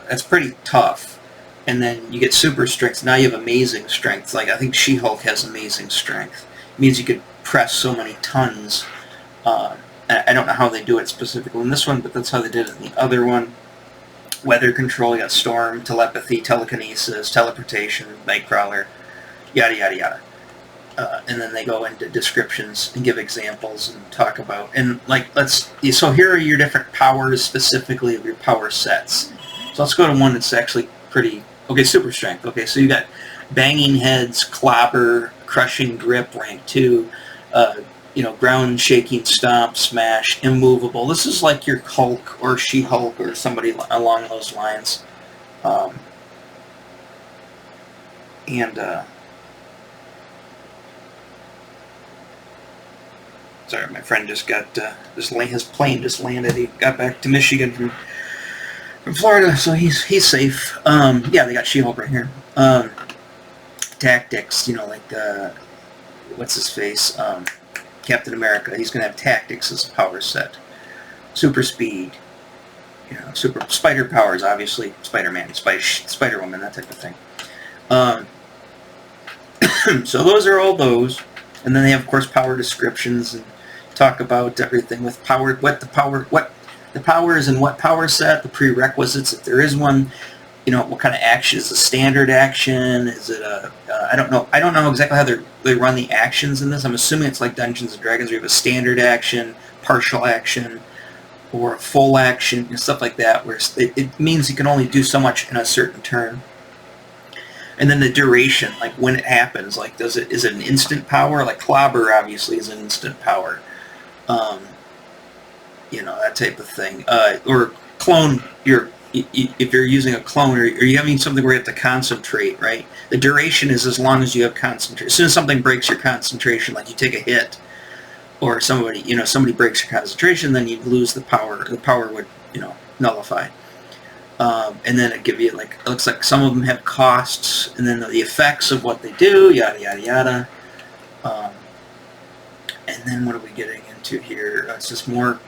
that's pretty tough. And then you get super strength. Now you have amazing strength. Like I think She-Hulk has amazing strength. It means you could press so many tons. I don't know how they do it specifically in this one, but that's how they did it in the other one. Weather control, you got storm, telepathy, telekinesis, teleportation, Nightcrawler, yada yada yada. And then they go into descriptions and give examples and talk about, and like so here are your different powers specifically of your power sets. So let's go to one that's actually pretty, okay, super strength. Okay, so you got banging heads, clobber, crushing grip, rank 2, ground shaking, stomp, smash, immovable. This is like your Hulk or She-Hulk or somebody along those lines. Sorry, my friend just got his plane just landed. He got back to Michigan from Florida, so he's safe. Yeah, they got She-Hulk right here. Tactics, what's his face? Captain America. He's gonna have tactics as a power set. Super speed. super spider powers, obviously. Spider-Man, Spider-Woman, that type of thing. So those are all those. And then they have, of course, power descriptions and talk about everything with power, what the powers and what power set, the prerequisites, if there is one. You know, what kind of action is a standard action? Is it a I don't know. I don't know exactly how they run the actions in this. I'm assuming it's like Dungeons and Dragons, where you have a standard action, partial action, or a full action, and stuff like that, where it means you can only do so much in a certain turn. And then the duration, like when it happens, like is it an instant power? Like Clobber obviously is an instant power. You know, that type of thing. Or clone if you're using a clone, or you're having something where you have to concentrate, right? The duration is as long as you have concentration. As soon as something breaks your concentration, like you take a hit, or somebody breaks your concentration, then you lose the power. The power would, nullify. And then it give you, like, it looks like some of them have costs, and then the effects of what they do, yada, yada, yada. And then what are we getting into here? It's just more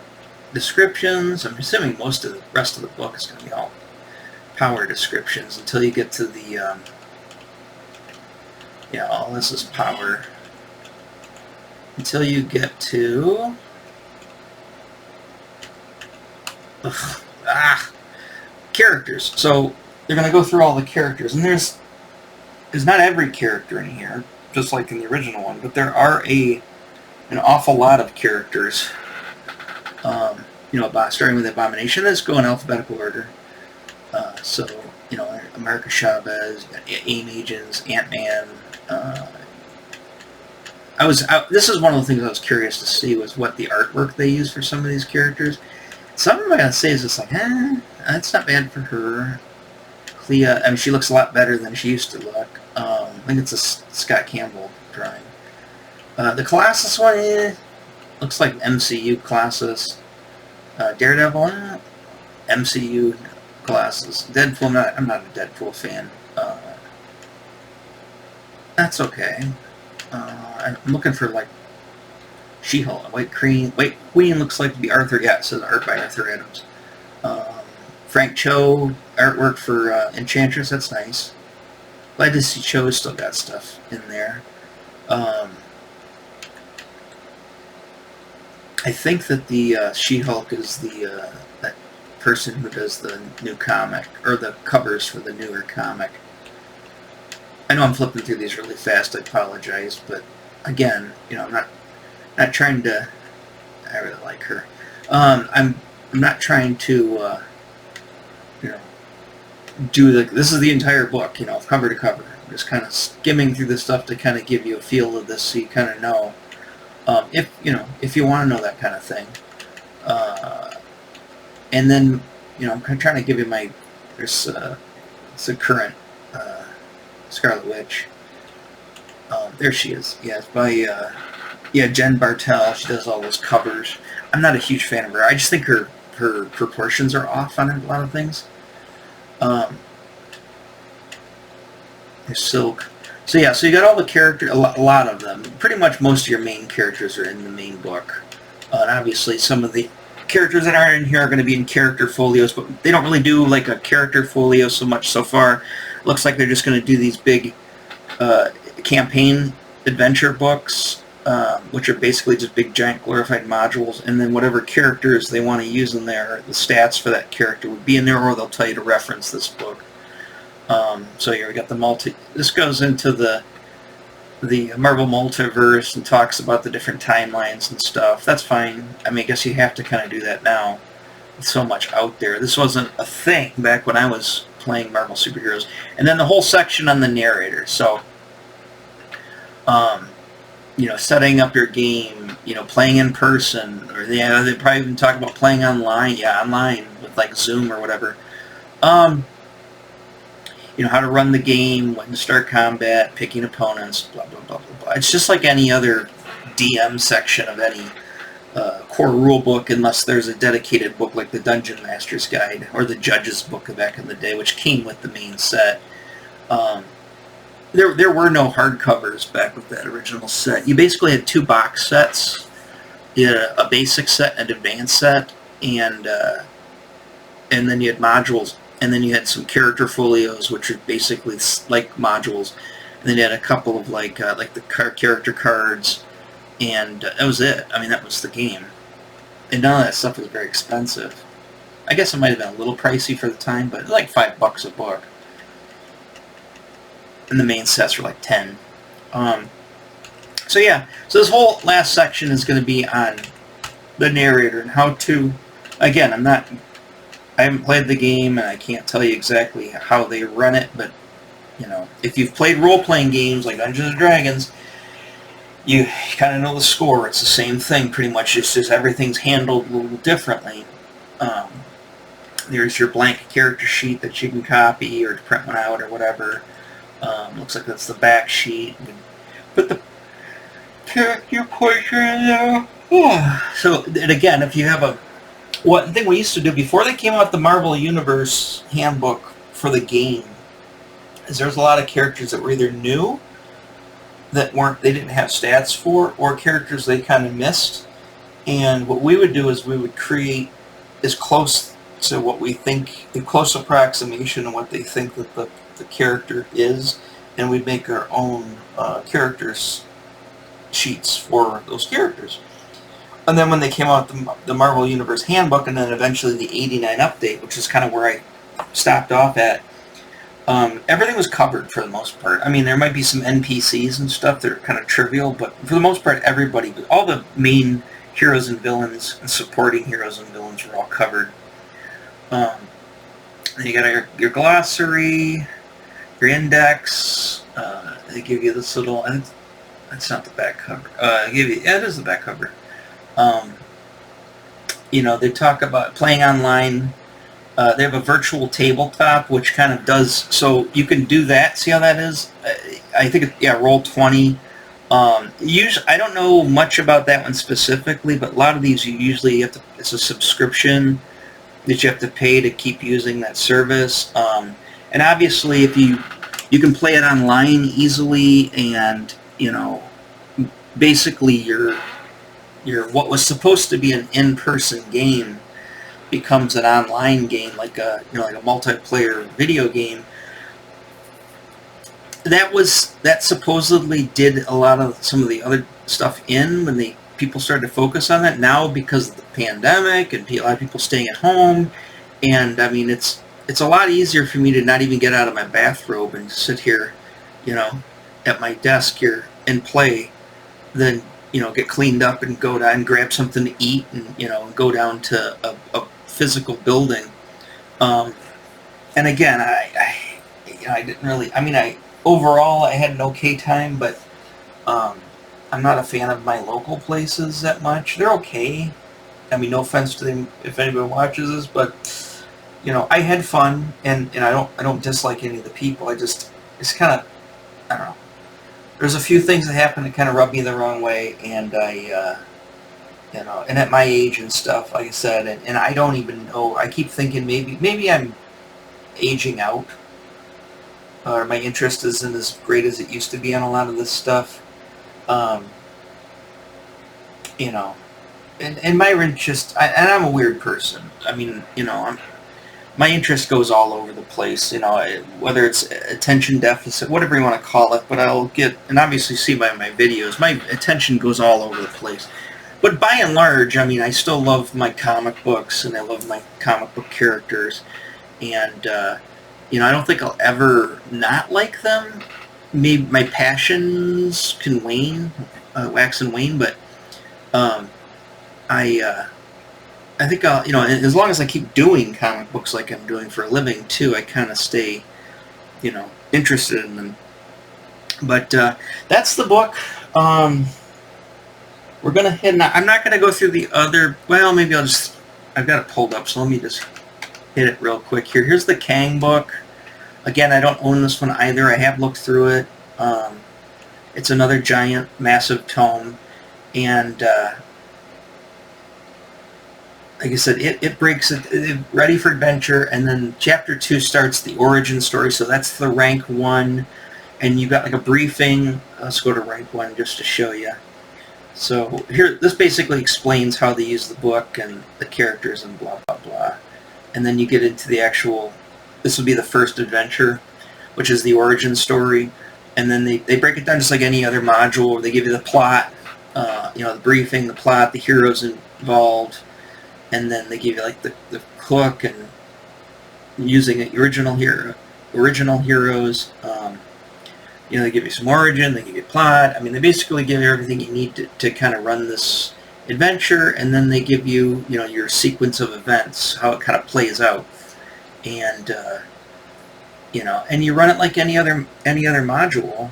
descriptions. I'm assuming most of the rest of the book is going to be all power descriptions until you get to the, all this is power. Until you get to, characters. So they're going to go through all the characters, and there's not every character in here, just like in the original one, but there are an awful lot of characters. Starting with Abomination. Let's go in alphabetical order. America Chavez, AIM Agents, Ant-Man. This is one of the things I was curious to see, was what the artwork they use for some of these characters. Some of them I gotta say is just like, that's not bad for her. Clea, I mean, she looks a lot better than she used to look. I think it's a Scott Campbell drawing. The Colossus one, looks like MCU Colossus. Daredevil, MCU Colossus. Deadpool, I'm not a Deadpool fan. That's okay. I'm looking for, like, She-Hulk. White Queen looks like to be Arthur. Yeah, it says art by Arthur Adams. Frank Cho, artwork for Enchantress. That's nice. Glad to see Cho's still got stuff in there. I think that the She-Hulk is the that person who does the new comic, or the covers for the newer comic. I know I'm flipping through these really fast, I apologize, but again, I'm not trying to. I really like her. I'm not trying to do this is the entire book, cover to cover. I'm just kind of skimming through the stuff to kind of give you a feel of this, so you kind of know. If you want to know that kind of thing. And then, I'm trying to give you it's a current Scarlet Witch. There she is. Yeah, it's by, Jen Bartel. She does all those covers. I'm not a huge fan of her. I just think her proportions are off on a lot of things. Her Silk. So yeah, so you got all the characters, a lot of them. Pretty much most of your main characters are in the main book. And obviously some of the characters that aren't in here are going to be in character folios, but they don't really do like a character folio so much so far. Looks like they're just going to do these big campaign adventure books, which are basically just big giant glorified modules, and then whatever characters they want to use in there, the stats for that character would be in there, or they'll tell you to reference this book. So here we got this goes into the Marvel Multiverse and talks about the different timelines and stuff. That's fine. I mean, I guess you have to kind of do that now with so much out there. This wasn't a thing back when I was playing Marvel Superheroes. And then the whole section on the narrator. So, setting up your game, playing in person, or they probably even talk about playing online. Yeah, online with like Zoom or whatever. How to run the game, when to start combat, picking opponents, blah, blah, blah, blah, blah. It's just like any other DM section of any core rule book, unless there's a dedicated book like the Dungeon Master's Guide or the Judge's Book back in the day, which came with the main set. There were no hardcovers back with that original set. You basically had 2 box sets. You had a basic set and an advanced set, and and then you had modules, and then you had some character folios, which are basically like modules, and then you had a couple of like the character cards, and that was it. I mean, that was the game, and none of that stuff was very expensive. I guess it might have been a little pricey for the time, but like $5 a book, and the main sets were like 10. So yeah, so this whole last section is going to be on the narrator and how to. Again, I haven't played the game, and I can't tell you exactly how they run it, but, you know, if you've played role-playing games like Dungeons & Dragons, you kind of know the score. It's the same thing, pretty much. It's just everything's handled a little differently. There's your blank character sheet that you can copy or print one out or whatever. Looks like that's the back sheet. You can put the character portrait in there. Yeah. So, and again, if you have a... One thing we used to do before they came out with the Marvel Universe handbook for the game is there's a lot of characters that were either new that they didn't have stats for, or characters they kind of missed. And what we would do is we would create as close to what we think, a close approximation of what they think that the character is, and we'd make our own characters sheets for those characters. And then when they came out with the Marvel Universe Handbook, and then eventually the 89 update, which is kind of where I stopped off at, everything was covered for the most part. I mean, there might be some NPCs and stuff that are kind of trivial, but for the most part, everybody, all the main heroes and villains and supporting heroes and villains were all covered. Then you got your glossary, your index. They give you this little... That's not the back cover. It is the back cover. You know, they talk about playing online. They have a virtual tabletop, which kind of does, so you can do that. See how that is? I think, Roll20. Usually, I don't know much about that one specifically, but a lot of these you usually have to, it's a subscription that you have to pay to keep using that service. And obviously, if you can play it online easily, and, you know, basically your what was supposed to be an in-person game becomes an online game, like a multiplayer video game. That supposedly did a lot of some of the other stuff when people started to focus on that. Now, because of the pandemic and a lot of people staying at home, and I mean it's a lot easier for me to not even get out of my bathrobe and sit here, you know, at my desk here and play than, you know, get cleaned up and go down and grab something to eat and, you know, go down to a physical building. And again, I didn't really, I mean, overall I had an okay time, but I'm not a fan of my local places that much. They're okay. I mean, no offense to them if anybody watches this, but, you know, I had fun, and I don't dislike any of the people. It's kind of, I don't know. There's a few things that happen that kind of rub me the wrong way, and you know, and at my age and stuff, like I said, and I don't even know. I keep thinking maybe I'm aging out, or my interest isn't as great as it used to be on a lot of this stuff. You know, and my interest, and I'm a weird person. I mean, you know, my interest goes all over the place, you know, whether it's attention deficit, whatever you want to call it, but I'll get, and obviously see by my videos, my attention goes all over the place. But by and large, I mean, I still love my comic books, and I love my comic book characters, and, you know, I don't think I'll ever not like them. Maybe my passions can wax and wane, but I think I'll, you know, as long as I keep doing comic books like I'm doing for a living too, I kind of stay, you know, interested in them. But that's the book. We're gonna hit. I'm not gonna go through the other. Well, maybe I've got it pulled up, so let me just hit it real quick here. Here's the Kang book. Again, I don't own this one either. I have looked through it. It's another giant, massive tome, and like I said, it breaks it, ready for adventure, and then chapter 2 starts the origin story, so that's the rank 1, and you got like a briefing. Let's go to rank 1 just to show you. So here, this basically explains how they use the book and the characters and blah, blah, blah. and then you get into the actual, this would be the first adventure, which is the origin story, and then they break it down just like any other module, where they give you the plot, the briefing, the plot, the heroes involved, and then they give you like the hook and using the original heroes. They give you some origin, they give you plot. I mean, they basically give you everything you need to kind of run this adventure, and then they give you, your sequence of events, how it kind of plays out, and and you run it like any other module.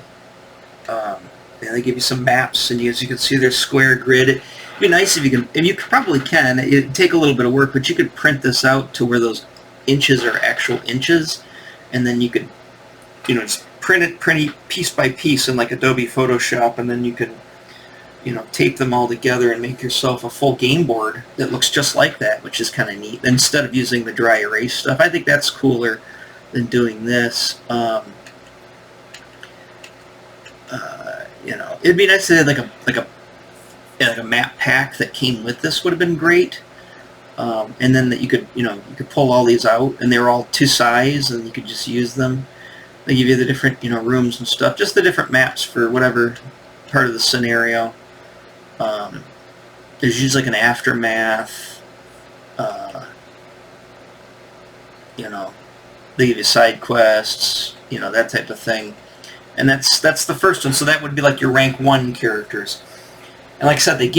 They give you some maps, and as you can see, there's square grid. It'd be nice if you can, and you probably can. It'd take a little bit of work, but you could print this out to where those inches are actual inches, and then you could, just print it piece by piece in like Adobe Photoshop, and then you can, tape them all together and make yourself a full game board that looks just like that, which is kind of neat. Instead of using the dry erase stuff, I think that's cooler than doing this. It'd be nice to have like a map pack that came with this. Would have been great. And then that you could pull all these out, and they were all to size, and you could just use them. They give you the different rooms and stuff, just the different maps for whatever part of the scenario. There's usually like an aftermath. They give you side quests, that type of thing. And that's the first one. So that would be like your rank 1 characters. And like I said, they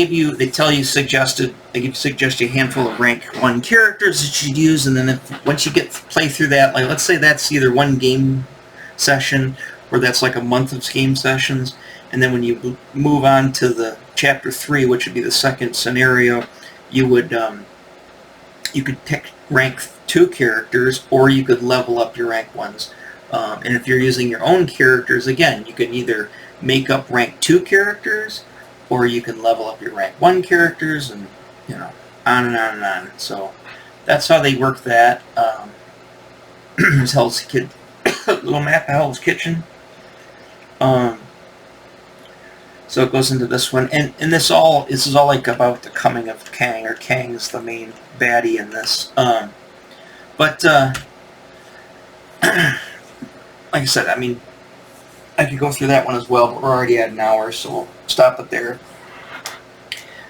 suggest you a handful of rank 1 characters that you use, and then once you play through that, like let's say that's either one game session or that's like a month of game sessions, and then when you move on to the chapter 3, which would be the second scenario, you could pick rank 2 characters, or you could level up your rank 1s. And if you're using your own characters, again, you can either make up rank 2 characters, or you can level up your rank 1 characters, and on and on and on. So that's how they work that. There's Hell's Kid, little map of Hell's Kitchen. So it goes into this one, and this is all like about the coming of Kang, or Kang is the main baddie in this. But like I said, I mean, I could go through that one as well, but we're already at an hour, so we'll stop it there.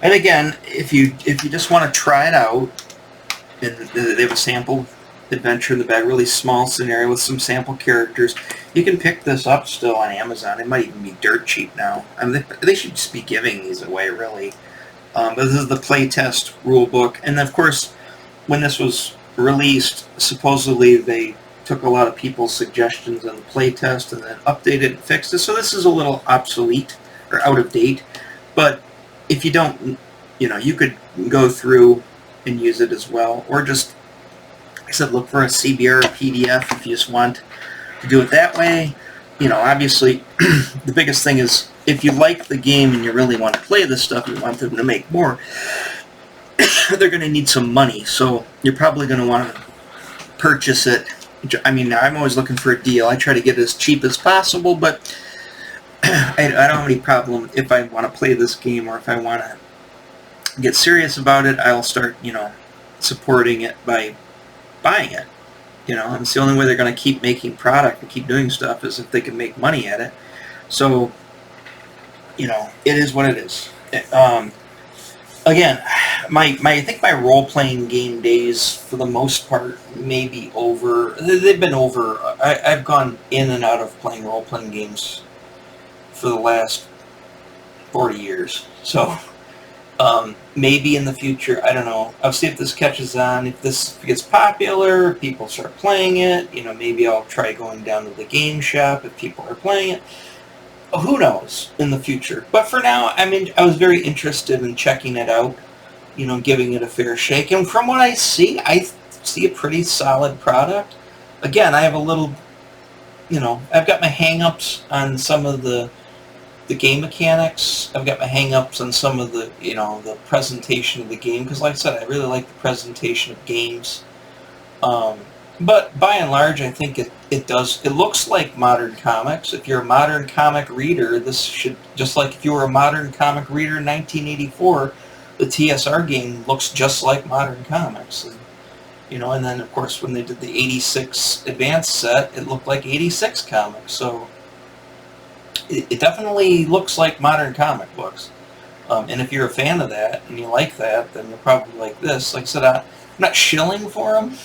And again, if you just want to try it out, and they have a sample adventure in the bag, really small scenario with some sample characters, you can pick this up still on Amazon. It might even be dirt cheap now. I mean, they should just be giving these away, really. But this is the playtest rulebook, and of course, when this was released, supposedly they took a lot of people's suggestions on the playtest and then updated and fixed it. So this is a little obsolete or out of date. But if you don't, you could go through and use it as well, or just, like I said, look for a CBR or PDF if you just want to do it that way. Obviously, the biggest thing is if you like the game and you really want to play this stuff, you want them to make more, they're going to need some money. So you're probably going to want to purchase it. I mean, I'm always looking for a deal. I try to get it as cheap as possible, but I don't have any problem if I want to play this game, or if I want to get serious about it, I'll start, supporting it by buying it. And it's the only way they're going to keep making product and keep doing stuff is if they can make money at it. So, it is what it is. Again, I think my role-playing game days, for the most part, may be over. They've been over. I've gone in and out of playing role-playing games for the last 40 years. So, maybe in the future, I don't know. I'll see if this catches on. If this gets popular, people start playing it, maybe I'll try going down to the game shop if people are playing it. Who knows in the future? But for now, I mean, I was very interested in checking it out, giving it a fair shake. And from what I see a pretty solid product. Again, I have a little, I've got my hang-ups on some of the game mechanics. I've got my hang-ups on some of the, the presentation of the game. Because like I said, I really like the presentation of games. But by and large, I think it looks like modern comics. If you're a modern comic reader, this should, just like if you were a modern comic reader in 1984, the TSR game looks just like modern comics. And You know, and then of course when they did the 86 advanced set, it looked like 86 comics. So it definitely looks like modern comic books. And if you're a fan of that and you like that, then you'll probably like this. Like I said, I'm not shilling for them,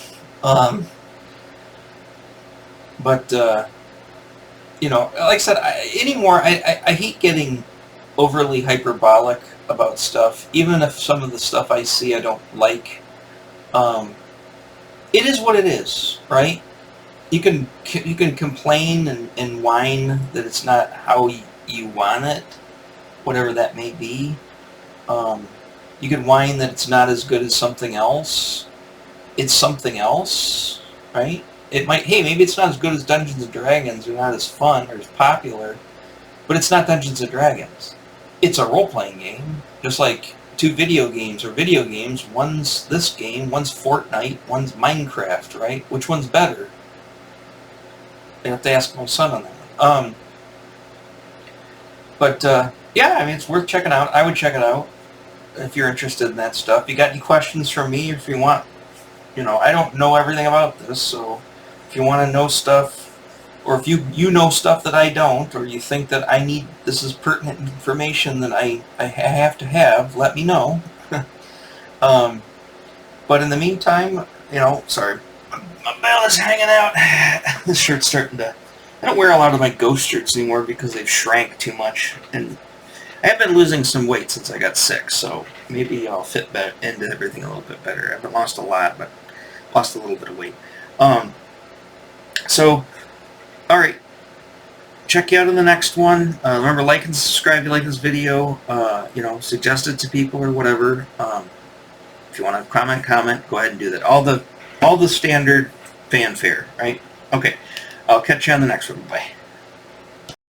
but you know, like I said, I hate getting overly hyperbolic about stuff, even if some of the stuff I see I don't like. It is what it is, right? You can complain and whine that it's not how you want it, whatever that may be. You can whine that it's not as good as something else. It's something else, right? It might, hey, maybe it's not as good as Dungeons and Dragons, or not as fun or as popular, but it's not Dungeons and Dragons. It's a role-playing game, just like two video games, one's this game, one's Fortnite, one's Minecraft, right? Which one's better? I have to ask my son on that one. Yeah, I mean, it's worth checking out. I would check it out if you're interested in that stuff. You got any questions from me, if you want, you know, I don't know everything about this, so if you want to know stuff, or if you know stuff that I don't, or you think that this is pertinent information that I have to have, let me know. But in the meantime, you know, sorry, my belt is hanging out. This shirt's starting to... I don't wear a lot of my ghost shirts anymore because they've shrank too much, and I have been losing some weight since I got sick, so maybe I'll fit into everything a little bit better. I haven't lost a lot, but lost a little bit of weight. So, alright, check you out in the next one. Remember, like and subscribe if you like this video. You know, suggest it to people or whatever. If you want to comment, go ahead and do that. All the standard fanfare, right? Okay, I'll catch you on the next one. Bye.